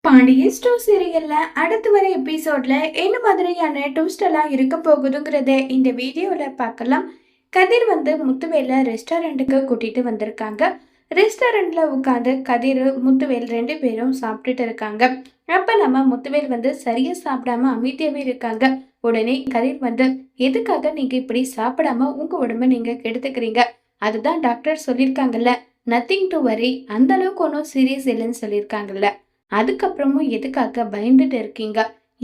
Pandian store சீரியல்ல அடுத்து வர எபிசோட்ல என்ன மாதிரியான ட்விஸ்ட் எல்லாம் இருக்க போகுதுங்கிறத இந்த வீடியோல பார்க்கலாம். கதிர் முத்துவேல ரெஸ்டாரண்ட்டுக்கு கூட்டிட்டு வந்திருக்காங்க. ரெஸ்டாரண்ட்ல உட்காந்து கதிர் முத்துவேல் ரெண்டு பேரும் சாப்பிட்டுட்டு இருக்காங்க. அப்ப நம்ம முத்துவேல் சரியா சாப்பிடாம அமைதியாவே இருக்காங்க. உடனே கதிர் எதுக்காக நீங்க இப்படி சாப்பிடாம உங்க உடம்ப நீங்க கெடுத்துக்கிறீங்க? அதுதான் டாக்டர் சொல்லியிருக்காங்கல்ல, நத்திங் டு வரி, அந்த அளவுக்கு ஒன்றும் சீரியஸ் இல்லைன்னு சொல்லியிருக்காங்கல்ல. அதுக்கப்புறமும் எதுக்காக பயந்துட்டு இருக்கீங்க?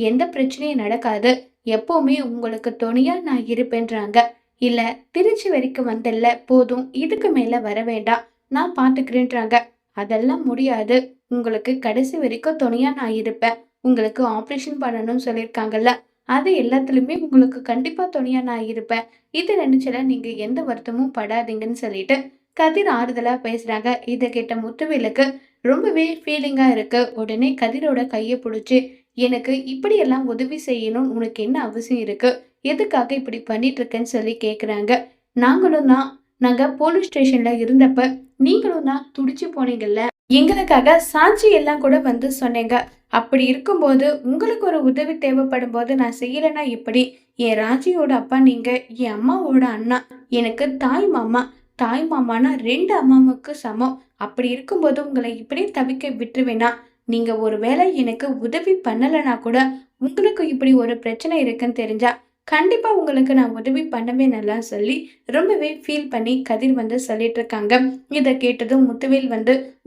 எந்த பிரச்சனையும் நடக்காது. எப்பவுமே உங்களுக்கு துணையா நான் இருப்பேன்றாங்க. இல்ல, திருச்சி வரைக்கும் வந்தல்ல போதும், இதுக்கு மேல வர வேண்டாம், நான் பாத்துக்கிறேன்றாங்க. அதெல்லாம் முடியாது. உங்களுக்கு கடைசி வரைக்கும் துணையா நான் இருப்பேன். உங்களுக்கு ஆபரேஷன் பண்ணணும்னு சொல்லியிருக்காங்கல்ல, அது எல்லாத்துலயுமே உங்களுக்கு கண்டிப்பா துணையா நான் இருப்பேன். இதை நினைச்சல நீங்க எந்த வருத்தமும் படாதீங்கன்னு சொல்லிட்டு கதிர் ஆறுதலா பேசுறாங்க. இதை கேட்ட முத்துவேலுக்கு ரொம்பவே ஃபீலிங்கா இருக்கு. உடனே கதிரோட கைய புடிச்சு, எனக்கு இப்படியெல்லாம் உதவி செய்யணும்னு உனக்கு என்ன அவசியம் இருக்கு? எதுக்காக இப்படி பண்ணிட்டு இருக்கேன்னு சொல்லி கேக்குறாங்க. நாங்களும் தான், நாங்க போலீஸ் ஸ்டேஷன்ல இருந்தப்ப நீங்களும் தான் துடிச்சு போனீங்கல்ல. எங்களுக்காக சாட்சி எல்லாம் கூட சொன்னீங்க. அப்படி இருக்கும்போது உங்களுக்கு ஒரு உதவி தேவைப்படும் போது நான் செய்யலைன்னா எப்படி? என் ராஜியோட அப்பா நீங்க, என் அம்மாவோட அண்ணா, எனக்கு தாய் மாமா. தாய் மாமானா 2 அம்மாவுக்கு சமம். அப்படி இருக்கும்போது உங்களை இப்படியே தவிக்க விட்டுருவேனா? நீங்க ஒருவேளை எனக்கு உதவி பண்ணலைன்னா கூட உங்களுக்கு இப்படி ஒரு பிரச்சனை இருக்குன்னு தெரிஞ்சா கண்டிப்பா உங்களுக்கு நான் உதவி பண்ணவே நல்லா சொல்லி ரொம்பவே ஃபீல் பண்ணி கதிர் சொல்லிட்டு இருக்காங்க. இதை கேட்டதும் முத்துவேல்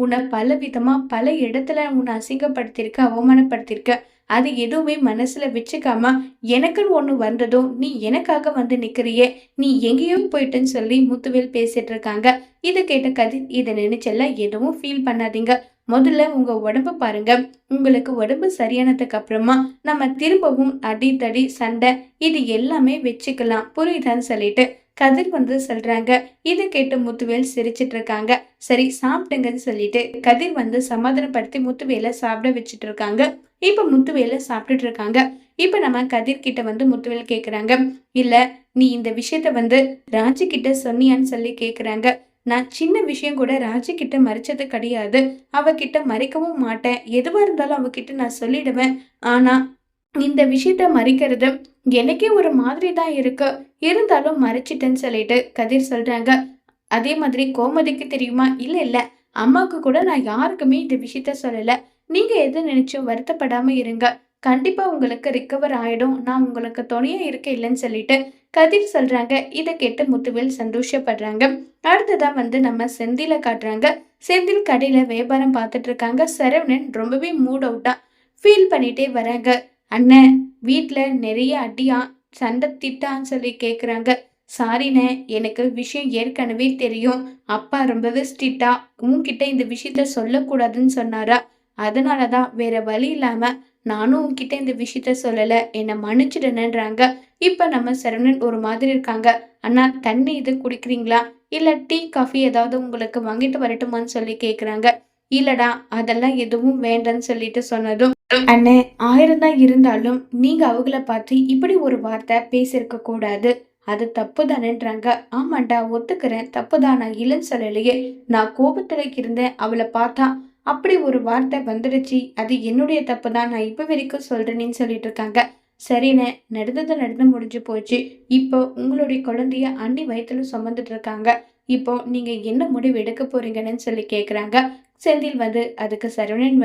உன்னை பல விதமா பல இடத்துல உன்னை அசிங்கப்படுத்தியிருக்க, அவமானப்படுத்தியிருக்க. அது எதுவுமே மனசுல வச்சுக்காம எனக்குன்னு ஒண்ணு வந்ததும் நீ எனக்காக நிக்கிறியே, நீ எங்கேயோ போயிட்டேன்னு சொல்லி முத்துவேல் பேசிட்டு இருக்காங்க. இதை கேட்ட கதிர் இதை நினைச்சல எதுவும் ஃபீல் பண்ணாதீங்க. முதல்ல உங்க உடம்ப பாருங்க. உங்களுக்கு உடம்பு சரியானதுக்கு அப்புறமா நம்ம திரும்பவும் அடி தடி சண்டை இது எல்லாமே வச்சுக்கலாம், புரியுதான்னு சொல்லிட்டு கதிர் சொல்றாங்க. இதை கேட்டு முத்துவேல் சிரிச்சிட்டு இருக்காங்க. சரி சாப்பிட்டுங்கன்னு சொல்லிட்டு கதிர் சமாதானப்படுத்தி முத்துவேலை சாப்பிட வச்சுட்டு இருக்காங்க. இப்ப முத்துவேலை சாப்பிட்டுட்டு இருக்காங்க. இப்ப நம்ம கதிர் கிட்ட முத்துவேல் கேக்குறாங்க. இல்ல, நீ இந்த விஷயத்த ராஜி கிட்ட சொன்னியான்னு சொல்லி கேக்குறாங்க. நான் சின்ன விஷயம் கூட ராஜி கிட்ட மறைச்சது கிடையாது. அவகிட்ட மறைக்கவும் மாட்டேன். எதுவா இருந்தாலும் அவகிட்ட நான் சொல்லிடுவேன். ஆனா இந்த விஷயத்த மறைக்கிறது எனக்கே ஒரு மாதிரி தான் இருக்கு. இருந்தாலும் மறைச்சிட்டேன்னு சொல்லிட்டு கதிர் சொல்றாங்க. அதே மாதிரி கோமதிக்கு தெரியுமா? இல்ல இல்ல, அம்மாவுக்கு கூட நான் யாருக்குமே இந்த விஷயத்த சொல்லல. நீங்க எது நினைச்சும் வருத்தப்படாம இருங்க. கண்டிப்பா உங்களுக்கு ரிகவர் ஆயிடும். நான் உங்களுக்கு துணையா இருக்க இல்லைன்னு சொல்லிட்டு கதிர் சொல்றாங்க. இதை கேட்டு முத்துவேல் சந்தோஷப்படுறாங்க. அடுத்ததா நம்ம செந்தில காட்டுறாங்க. செந்தில் கடையில வியாபாரம் பார்த்துட்டு இருக்காங்க. சரவணன் ரொம்பவே மூட் அவுட்டா ஃபீல் பண்ணிட்டே வராங்க. அண்ணன், வீட்ல நிறைய அடியா, சண்டை திட்டான்னு சொல்லி கேக்குறாங்க. சாரிண்ணே, எனக்கு விஷயம் ஏற்கனவே தெரியும். அப்பா ரொம்பவே ஸ்ட்ரிக்டா உன்கிட்ட இந்த விஷயத்த சொல்லக்கூடாதுன்னு சொன்னாரா? அதனாலதான் வேற வழி இல்லாம நானும் உன்கிட்ட இந்த விஷயத்த சொல்லல. என்னை மன்னிச்சிடுனேன்றாங்க. இப்ப நம்ம சரவணன் ஒரு மாதிரி இருக்காங்க. அண்ணா, தண்ணி இது குடிக்கிறீங்களா? இல்ல டீ காஃபி ஏதாவது உங்களுக்கு வாங்கிட்டு வரட்டுமான்னு சொல்லி கேக்குறாங்க. இல்லடா, அதெல்லாம் எதுவும் வேண்டான்னு சொல்லிட்டு சொன்னதும், அண்ணே, 1000 தான் இருந்தாலும் நீங்க அவங்கள பார்த்து இப்படி ஒரு வார்த்தை பேசியிருக்க கூடாது. அது தப்பு தானேன்றாங்க. ஆமாண்டா, ஒத்துக்கிறேன், தப்புதான், நான் இல்லைன்னு சொல்லலையே. நான் கோபத்துல இருந்தேன், அவளை பார்த்தா அப்படி ஒரு வார்த்தை வந்துடுச்சு. அது என்னுடைய தப்பு தான், நான் இப்ப வரைக்கும் சொல்றேன்னு சொல்லிட்டு இருக்காங்க. சரிண்ணே, நடந்தது நடந்து முடிஞ்சு போச்சு. இப்போ உங்களுடைய குழந்தைய அண்ணி வயித்துல சுமந்துட்டு இருக்காங்க. இப்போ நீங்க என்ன முடிவு எடுக்க போறீங்கன்னு சொல்லி கேக்குறாங்க. செந்தில் அதுக்கு சரவணன்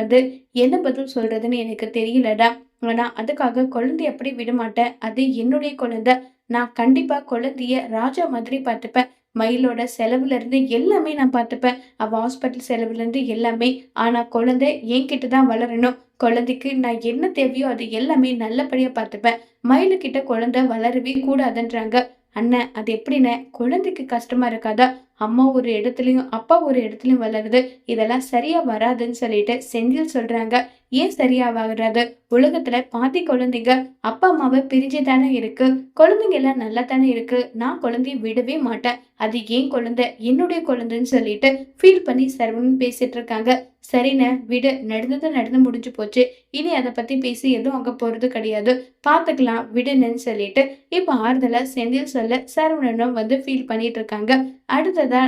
என்ன பதில் சொல்றதுன்னு எனக்கு தெரியலடா. ஆனா அதுக்காக குழந்தைய அப்படி விடமாட்டேன். அது என்னுடைய குழந்தை. நான் கண்டிப்பா குழந்தைய ராஜா மாதிரி பார்த்துப்பேன். மயிலோட செலவுல இருந்து எல்லாமே நான் பார்த்துப்பேன். அவ ஹாஸ்பிட்டல் செலவுல இருந்து எல்லாமே. ஆனா குழந்தை என்கிட்ட தான் வளரணும். குழந்தைக்கு நான் என்ன தேவையோ அது எல்லாமே நல்லபடியா பார்த்துப்பேன். மயிலுக்கிட்ட குழந்தை வளரவே கூடாதுன்றாங்க. அண்ணன், அது எப்படிண்ணே? குழந்தைக்கு கஷ்டமா இருக்காதா? அம்மா ஒரு இடத்துலயும் அப்பா ஒரு இடத்துலயும் வளருது. இதெல்லாம் சரியா வராதுன்னு சொல்லிட்டு செந்தில் சொல்றாங்க. ஏன் சரியா வராது? உலகத்துல பாதி குழந்தைங்க அப்பா அம்மாவை பிரிஞ்சு தானே இருக்கு. குழந்தைங்க எல்லாம் நல்லா தானே இருக்கு. நான் குழந்தைய விடவே மாட்டேன். அது ஏன் குழந்தை, என்னுடைய குழந்தைன்னு சொல்லிட்டு ஃபீல் பண்ணி சரவணன் பேசிட்டு இருக்காங்க. சரிண்ணே, விடு, நடந்தது நடந்து முடிஞ்சு போச்சு. இனி அதை பத்தி பேசி எதுவும் அங்க போறது கிடையாது. பாத்துக்கலாம் விடுன்னு சொல்லிட்டு இப்ப ஆறுதலா செந்தில் சொல்ல சரவணனும் ஃபீல் பண்ணிட்டு இருக்காங்க. அடுத்ததா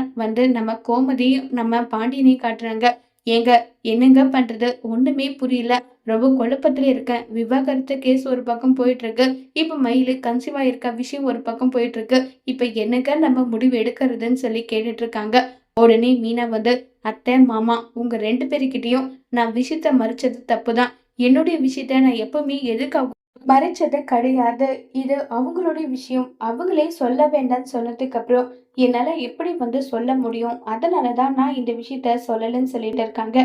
நம்ம கோமதியும் நம்ம பாண்டியனையும் காட்டுறாங்க. ஏங்க என்னங்க பண்றது ஒண்ணுமே புரியல. ரொம்ப குழப்பத்துல இருக்கேன். விவாகரத்து கேஸ் ஒரு பக்கம் போயிட்டு இருக்கு. இப்ப மயிலு கன்சீவா இருக்க விஷயம் ஒரு பக்கம் போயிட்டு இருக்கு. இப்ப என்னங்க நம்ம முடிவு எடுக்கிறதுன்னு சொல்லி கேட்டுட்டு இருக்காங்க. உடனே மீனா வந்து, அத்தை மாமா உங்க 2 பேருக்கிட்டயும் நான் விஷயத்த மறைச்சது தப்புதான். என்னுடைய விஷயத்த நான் எப்பவுமே எதுக்காக மறைச்சது கிடையாது. இது அவங்களுடைய விஷயம். அவங்களே சொல்ல வேண்டாம்னு சொன்னதுக்கு அப்புறம் என்னால எப்படி வந்து சொல்ல முடியும்? அதனால தான் நான் இந்த விஷயத்த சொல்லலன்னு சொல்லிட்டு இருக்காங்க.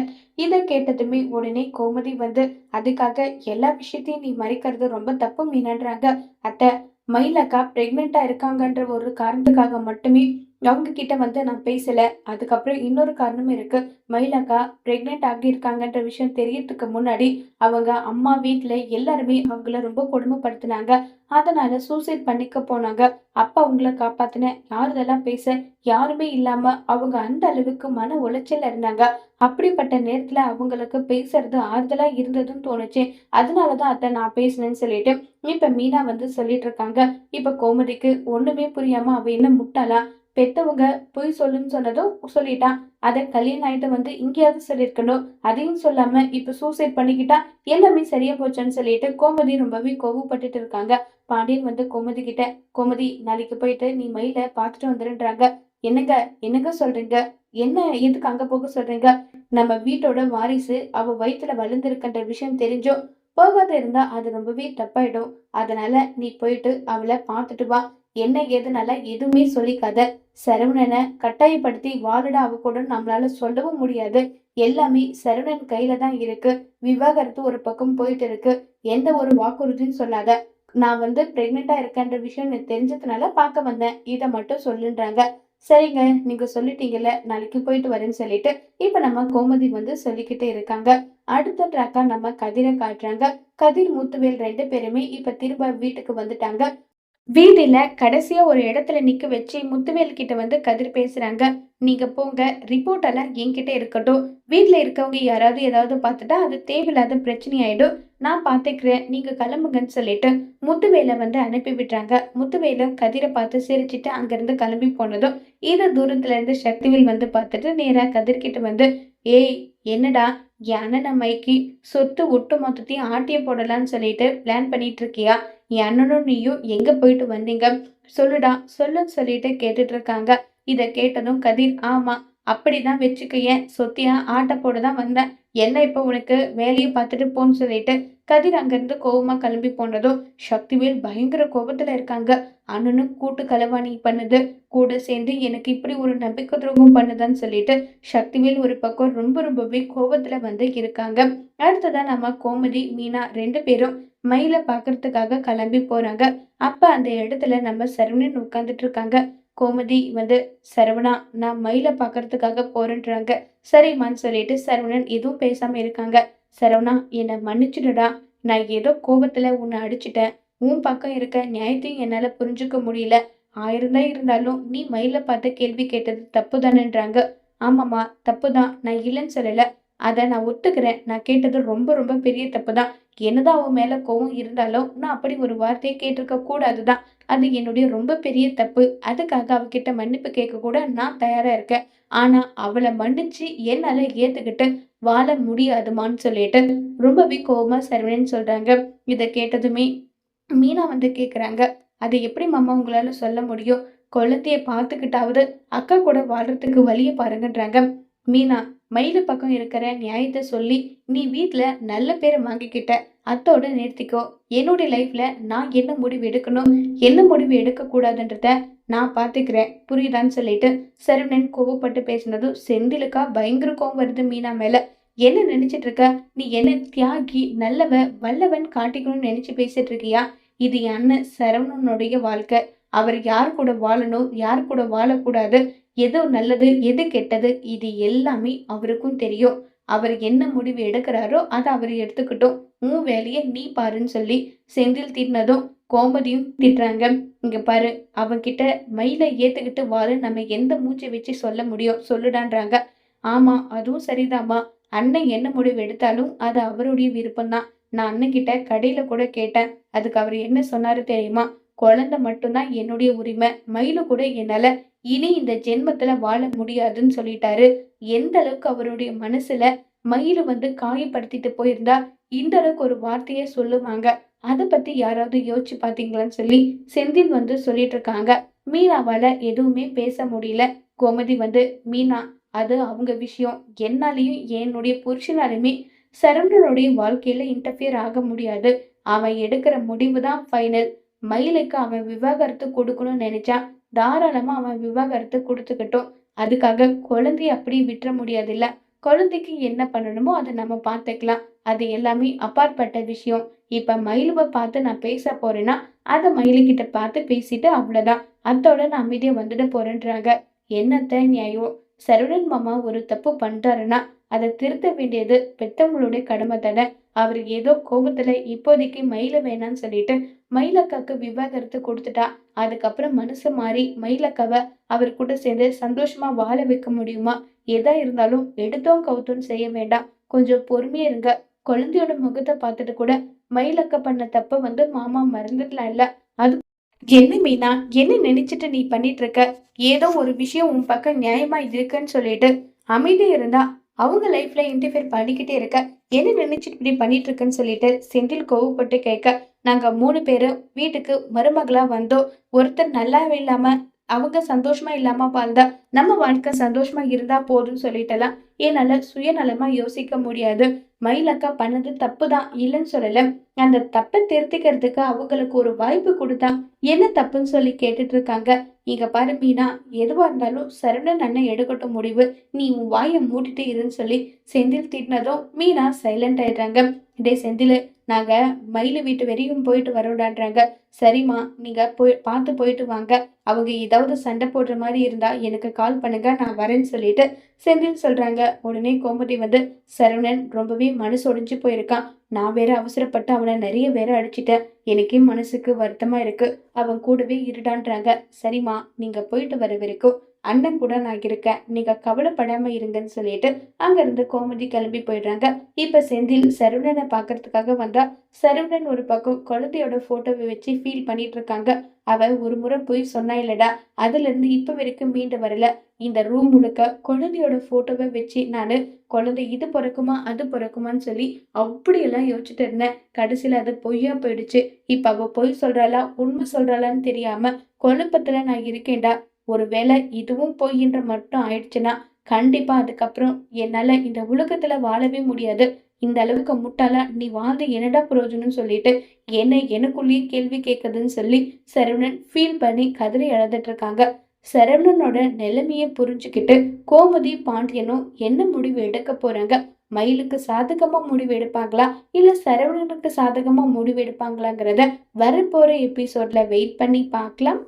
இத கேட்டதுமே உடனே கோமதி வந்து, அதுக்காக எல்லா விஷயத்தையும் நீ மறைக்கிறது ரொம்ப தப்பு மீனான்றாங்க. அத்தை, மயில் அக்கா பிரெக்னென்ட்டா இருக்காங்கன்ற ஒரு காரணத்துக்காக மட்டுமே அவங்க கிட்ட வந்து நான் பேசல. அதுக்கப்புறம் இன்னொரு காரணமும் இருக்கு. மயில் அக்கா பிரெக்னென்ட் ஆகியிருக்காங்கன்ற விஷயம் தெரியறதுக்கு முன்னாடி அவங்க அம்மா, வீட்ல எல்லாருமே அவங்கள ரொம்ப கொடுமைப்படுத்துனாங்க. அதனால சூசைட் பண்ணிக்க போனாங்க. அப்ப அவங்கள காப்பாத்துனேன். ஆறுதலா பேச யாருமே இல்லாம அவங்க அந்த அளவுக்கு மன உளைச்சல்ல இருந்தாங்க. அப்படிப்பட்ட நேரத்துல அவங்களுக்கு பேசுறது ஆறுதலா இருந்ததுன்னு தோணுச்சு. அதனால தான் அத்த நான் பேசினேன்னு சொல்லிட்டு, இப்ப மீனா வந்து சொல்லிட்டு இருக்காங்க. இப்ப கோமதிக்கு ஒண்ணுமே புரியாம அவ என்ன முட்டாளா? பெத்தவங்க பொய் சொல்லுன்னு சொன்னதும் சொல்லிட்டான். அத கல்யாணம் ஆயிட்டு வந்து இங்கேயாவது சொல்லியிருக்கணும். அதையும் சொல்லாம இப்ப சூசைட் பண்ணிக்கிட்டா எல்லாமே சரியா போச்சுன்னு சொல்லிட்டு கோமதி ரொம்பவே கோவப்பட்டுட்டு இருக்காங்க. பாண்டியன் வந்து கோமதி கிட்ட, கோமதி நாளைக்கு போயிட்டு நீ மயில பாத்துட்டு வந்துருன்றாங்க. என்னங்க என்னங்க சொல்றீங்க? என்ன எதுக்கு அங்க போக சொல்றீங்க? நம்ம வீட்டோட வாரிசு அவ வயித்துல வளர்ந்திருக்கின்ற விஷயம் தெரிஞ்சும் போகாத இருந்தா அது ரொம்பவே தப்பாயிடும். அதனால நீ போயிட்டு அவளை பாத்துட்டு வா. என்ன ஏதுனால எதுவுமே சொல்லிக்காத. சரவணனை கட்டாயப்படுத்தி வாழுடா அவ கூட நம்மளால சொல்லவும் முடியாது. எல்லாமே சரவணன் கையில தான் இருக்கு. விவாகரத்து ஒரு பக்கம் போயிட்டு இருக்கு. எந்த ஒரு வாக்குறுதியும் சொல்லாத. நான் வந்து பிரெக்னெண்டா இருக்கேன்ற விஷயம் எனக்கு தெரிஞ்சதுனால பார்க்க வந்தேன். இத மட்டும் சொல்லுன்றாங்க. சரிங்க, நீங்க சொல்லிட்டீங்கல்ல, நாளைக்கு போயிட்டு வரேன்னு சொல்லிட்டு, இப்ப நம்ம கோமதி வந்து சொல்லிக்கிட்டே இருக்காங்க. அடுத்த ட்ராக்கா நம்ம கதிர காட்டுறாங்க. கதிர், முத்துவேல் 2 பேருமே இப்ப திரும்ப வீட்டுக்கு வந்துட்டாங்க. வீதியில கடைசியா ஒரு இடத்துல நிக்க வச்சு முத்துவேல் கிட்ட வந்து கதிர் பேசுறாங்க. நீங்க போங்க, ரிப்போர்ட் எல்லாம் என்கிட்ட இருக்கட்டும். வீட்ல இருக்கவங்க யாராவது ஏதாவது பார்த்துட்டா அது தேவையில்லாத பிரச்சனை ஆயிடும். நான் பார்த்துக்கிறேன். நீங்க கிளம்புங்கன்னு சொல்லிட்டு முத்துவேலை வந்து அனுப்பி விடுறாங்க. முத்துவேலும் கதிரை பார்த்து சிரிச்சிட்டு அங்கிருந்து கிளம்பி போனதும் இத தூரத்துல இருந்து சக்திவேல் வந்து பார்த்துட்டு நேரா கதிர்கிட்ட வந்து, ஏய் என்னடா என் அண்ணனை மயக்கி சொத்து ஒட்டு மொத்தத்தையும் ஆட்டிய போடலான்னு சொல்லிட்டு பிளான் பண்ணிட்டு இருக்கியா? என் அண்ணனும் நீயும் எங்க போயிட்டு வந்தீங்க? சொல்லுடா சொல்லுன்னு சொல்லிட்டு கேட்டுட்டு இருக்காங்க. இத கேட்டதும் கதிர், ஆமா அப்படிதான் வச்சுக்கயேன், சொத்தியா ஆட்ட போட தான் வந்தேன். என்ன இப்ப உனக்கு வேலையை பார்த்துட்டு போன்னு சொல்லிட்டு கதிர் அங்கிருந்து கோவமா கிளம்பி போனதும் சக்திவேல் பயங்கர கோபத்துல இருக்காங்க. அண்ணனும் கூட்டு களவாணி பண்ணுது, கூட சேர்ந்து எனக்கு இப்படி ஒரு நம்பிக்கை துரோகம் பண்ணுதான்னு சொல்லிட்டு சக்திவேல் ஒரு பக்கம் ரொம்பவே கோபத்துல வந்து இருக்காங்க. அடுத்ததா நம்ம கோமதி, மீனா 2 பேரும் மயில பாக்குறதுக்காக கிளம்பி போறாங்க. அப்ப அந்த இடத்துல நம்ம சரவணன் உட்கார்ந்துட்டு இருக்காங்க. கோமதி வந்து, சரவணா நான் மயில பாக்குறதுக்காக போறேன்றாங்க. சரிம்மான்னு சொல்லிட்டு சரவணன் எதுவும் பேசாம இருக்காங்க. சரவணா என்னை மன்னிச்சிடுடா. நான் ஏதோ கோபத்துல உன்னை அடிச்சிட்டேன். உன் பக்கம் இருக்க நியாயத்தையும் என்னால புரிஞ்சுக்க முடியல. 1000 தான் இருந்தாலும் நீ மயில பார்த்து கேள்வி கேட்டது தப்பு தானேன்றாங்க. ஆமாம்மா தப்புதான், நான் இல்லைன்னு சொல்லல. அத நான் ஒத்துக்கிறேன். நான் கேட்டது ரொம்ப பெரிய தப்புதான். என்னதான் அவன் மேல கோவம் இருந்தாலும் நான் அப்படி ஒரு வார்த்தையை கேட்டிருக்க கூடாதுதான். அது என்னுடைய ரொம்ப பெரிய தப்பு. அதுக்காக அவகிட்ட மன்னிப்பு கேட்க கூட நான் தயாரா இருக்கேன். ஆனா அவளை மன்னிச்சு என்னால ஏத்துக்கிட்டு வாழ முடியாதுமான்னு சொல்லிட்டு ரொம்பவே கோவமா சரவணன் சொல்றாங்க. இத கேட்டதுமே மீனா வந்து கேக்குறாங்க. அது எப்படி மாமா உங்களால சொல்ல முடியும்? குழந்தைய பார்த்துக்கிட்டாவது அக்கா கூட வாழ்றதுக்கு வழிய பாருங்கன்றாங்க. மீனா, மயிலு பக்கம் இருக்கிற நியாயத்த சொல்லி நீ வீட்ல நல்ல பேரை வாங்கிக்கிட்ட. அத்தோட நிறுத்திக்கோ. என்னுடைய லைஃப்ல நான் என்ன முடிவு எடுக்கணும், என்ன முடிவு எடுக்க கூடாதுன்றத நான் பார்த்துக்கிறேன். புரியுதான்னு சொல்லிட்டு சரவணன் கோவப்பட்டு பேசினதும் செந்திலுக்கா பயங்கர கோவம் வருது மீனா மேல. என்ன நினைச்சிட்டு இருக்க? நீ என்ன தியாகி, நல்லவன், வல்லவன் காட்டிக்கணும்னு நினைச்சு பேசிட்டு இருக்கியா? இது என் அண்ணன் சரவணனுடைய வாழ்க்கை. அவர் யார் கூட வாழணும், யார் கூட வாழக்கூடாது, எது நல்லது, எது கெட்டது, இது எல்லாமே அவருக்கும் தெரியும். அவர் என்ன முடிவு எடுக்கிறாரோ அதை அவர் எடுத்துக்கிட்டும். உன் வேலையை நீ பாருன்னு சொல்லி செந்தில் திட்டினதும் கோமதியும் திட்டுறாங்க. இங்க பாரு, அவன்கிட்ட மயில ஏத்துக்கிட்டு வாழ நம்ம எந்த மூச்சை வச்சு சொல்ல முடியும் சொல்லுடான்றாங்க. ஆமா அதுவும் சரிதாம்மா. அண்ணன் என்ன முடிவு எடுத்தாலும் அது அவருடைய விருப்பம்தான். நான் அண்ணன்கிட்ட கடையில கூட கேட்டேன். அதுக்கு அவர் என்ன சொன்னாரு தெரியுமா? குழந்தை மட்டும்தான் என்னுடைய உரிமை. மயிலு கூட என்னால இனி இந்த ஜென்மத்துல வாழ முடியாதுன்னு சொல்லிட்டாரு. எந்த அளவுக்கு அவருடைய மனசுல மயிலு காயப்படுத்திட்டு போயிருந்தா இந்த அளவுக்கு ஒரு வார்த்தைய சொல்லுவாங்க. அத பத்தி யாராவது யோசிச்சு பார்த்தீங்களான்னு சொல்லி செந்தில் சொல்லிட்டு இருக்காங்க. மீனாவால எதுவுமே பேச முடியல. கோமதி மீனா, அது அவங்க விஷயம். என்னாலயும் என்னுடைய புருஷனாலுமே சரவணனுடைய வாழ்க்கையில இன்டர்ஃபியர் ஆக முடியாது. அவன் எடுக்கிற முடிவு தான் ஃபைனல். மயிலுக்கு அவன் விவாகரத்து கொடுக்கணும்னு நினைச்சா தாராளமா அவன் விவாகரத்து கொடுத்துக்கட்டும். அதுக்காக குழந்தைய அப்படியே விட்டுற முடியாதுல்ல. குழந்தைக்கு என்ன பண்ணணுமோ அதை நம்ம பார்த்துக்கலாம். அது எல்லாமே அப்பாற்பட்ட விஷயம். இப்ப மயிலுவ பார்த்து நான் பேச போறேன்னா அத மயிலுகிட்ட பார்த்து பேசிட்டு அவ்வளவுதான். அத்தோட நான் அமைதியா வந்துட போறேன்றாங்க. என்னத்த நியாயம்? சரவணன் மாமா ஒரு தப்பு பண்றாருன்னா அதை திருத்த வேண்டியது பெத்தவங்களுடைய கடமை தானே. அவர் ஏதோ கோபத்துல இப்போதைக்கு மயில வேணான்னு சொல்லிட்டு மயிலக்காக்கு விவாகரத்து கொடுத்துட்டா. அதுக்கப்புறம் மனசு மாறி மயிலக்காவ அவர் கூட சேர்ந்து சந்தோஷமா வாழ வைக்க முடியுமா? எதா இருந்தாலும் எடுத்தோம் கவுத்தோம் செய்ய வேண்டாம். கொஞ்சம் பொறுமையா இருங்க. குழந்தையோட முகத்தை பார்த்துட்டு கூட மயிலக்கா பண்ண தப்ப மாமா மறந்துடலாம் இல்ல. அது என்ன மீனா, என்ன நினைச்சிட்டு நீ பண்ணிட்டு இருக்க? ஏதோ ஒரு விஷயம் உன் பக்கம் நியாயமா இருக்குன்னு சொல்லிட்டு அமைதியா இருந்தா அவங்க லைஃப்ல இன்டர்ஃபியர் பண்ணிக்கிட்டே இருக்க. என்ன நினைச்சிட்டு இப்படி பண்ணிட்டு இருக்கன்னு சொல்லிட்டு செந்தில் கோவப்பட்டு கேட்க, நாங்க 3 பேரும் வீட்டுக்கு மருமகளா வந்தோம். ஒருத்தர் நல்லாவே இல்லாம அவங்க சந்தோஷமா இல்லாம வாழ்ந்தா நம்ம வாழ்க்கை சந்தோஷமா இருந்தா போதும்னு சொல்லிட்டலாம் என்னால சுயநலமா யோசிக்க முடியாது. மயிலக்கா பண்ணது தப்புதான், இல்லைன்னு சொல்லல. அந்த தப்பை திருத்திக்கிறதுக்கு அவங்களுக்கு ஒரு வாய்ப்பு கொடுத்தா என்ன தப்புன்னு சொல்லி கேட்டுட்டு இருக்காங்க. இங்க பாரு மீனா, எதுவா இருந்தாலும் சரவணன் அண்ணன் எடுக்கட்டும் முடிவு. நீ உன் வாயை மூடிட்டு இருன்னு சொல்லி செந்தில் திட்டினதும் மீனா சைலண்ட் ஆயிடுறாங்க. டே செந்தில், நாங்க மயிலு வீட்டு வரையும் போயிட்டு வரோடான்றாங்க. சரிம்மா, நீங்க பார்த்து போயிட்டு வாங்க. அவங்க ஏதாவது சண்டை போடுற மாதிரி இருந்தா எனக்கு கால் பண்ணுங்க, நான் வரேன்னு சொல்லிட்டு செந்தில் சொல்றாங்க. உடனே கோமதி சரவணன் ரொம்பவே மனசு ஒடிஞ்சு போயிருக்கான். நான் வேற அவசரப்பட்டு அவனை நிறைய வேற அடிச்சிட்டேன். எனக்கே மனசுக்கு வருத்தமா இருக்கு. அவன் கூடவே இருடான்றாங்க. சரிம்மா, நீங்க போயிட்டு வர வரைக்கும் அண்ணன் கூட நான் இருக்கேன். நீங்க கவலைப்படாம இருங்கன்னு சொல்லிட்டு அங்கிருந்து கோமதி கிளம்பி போயிடுறாங்க. இப்ப செந்தில் சரவணனை பாக்குறதுக்காக வந்தா சரவணன் ஒரு பக்கம் குழந்தையோட போட்டோவை வச்சு ஃபீல் பண்ணிட்டு இருக்காங்க. அவ ஒரு முறை போய் சொன்னா இல்லடா, அதுல இருந்து இப்ப வரைக்கும் மீண்டு வரல. இந்த ரூம் முழுக்க குழந்தையோட போட்டோவை வச்சு நானு குழந்தை இது பிறக்குமா அது பிறக்குமான்னு சொல்லி அப்படியெல்லாம் யோசிச்சுட்டு இருந்தேன். கடைசியில அது பொய்யா போயிடுச்சு. இப்ப அவ பொய் சொல்றாளா உண்மை சொல்றாளான்னு தெரியாம குழப்பத்துல நான் இருக்கேன்டா. ஒருவேளை இதுவும் பொய்ன்ற மட்டும் ஆயிடுச்சுன்னா கண்டிப்பா அதுக்கப்புறம் என்னால இந்த உலகத்துல வாழவே முடியாது. இந்த அளவுக்கு முட்டாளா நீ வாழ்ந்து என்னடா பிரயோஜனம்னு சொல்லிட்டு என்னை எனக்குள்ளேயே கேள்வி கேட்குதுன்னு சொல்லி சரவணன் ஃபீல் பண்ணி கதறி அழுதுட்டு இருக்காங்க. சரவணனோட நிலைமையை புரிஞ்சுக்கிட்டு கோமதி பாண்டியனும் என்ன முடிவு எடுக்க போறாங்க? மயிலுக்கு சாதகமா முடிவு எடுப்பாங்களா, இல்ல சரவணனுக்கு சாதகமா முடிவு எடுப்பாங்களாங்கிறத வரப்போற எபிசோட்ல வெயிட் பண்ணி பார்க்கலாம்.